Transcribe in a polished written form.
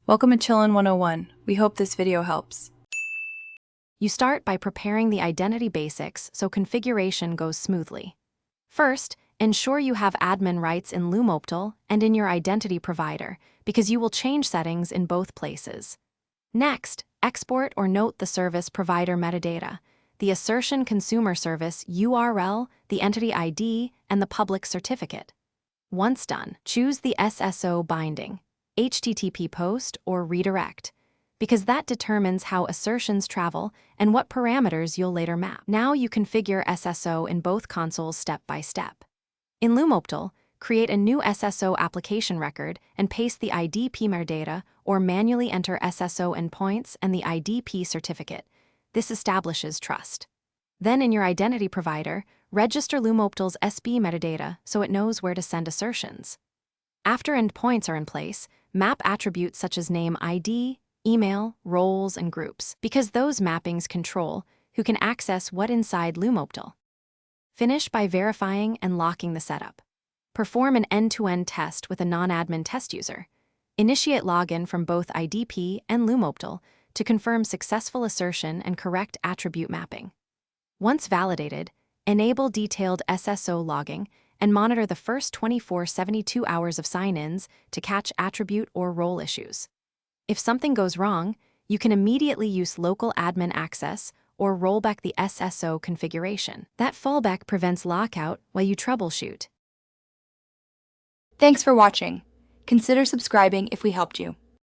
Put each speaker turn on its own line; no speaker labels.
Welcome to Chillin' 101. We hope this video helps.
You start by preparing the identity basics so configuration goes smoothly. First, ensure you have admin rights in Lumopetal and in your identity provider, because you will change settings in both places. Next, export or note the service provider metadata, the assertion consumer service URL, the entity ID, and the public certificate. Once done, choose the SSO binding, HTTP post or redirect, because that determines how assertions travel and what parameters you'll later map. Now you configure SSO in both consoles step by step. In Lumopetal, create a new SSO application record and paste the IDP metadata or manually enter SSO endpoints and the IDP certificate. This establishes trust. Then in your identity provider, register Lumopetal's SB metadata so it knows where to send assertions. After endpoints are in place, map attributes such as name ID, email, roles, and groups, because those mappings control who can access what inside Lumopetal. Finish by verifying and locking the setup. Perform an end-to-end test with a non-admin test user. Initiate login from both IDP and Lumopetal to confirm successful assertion and correct attribute mapping. Once validated, enable detailed SSO logging and monitor the first 24-72 hours of sign-ins to catch attribute or role issues. If something goes wrong, you can immediately use local admin access or roll back the SSO configuration. That fallback prevents lockout while you troubleshoot.
Thanks for watching. Consider subscribing if we helped you.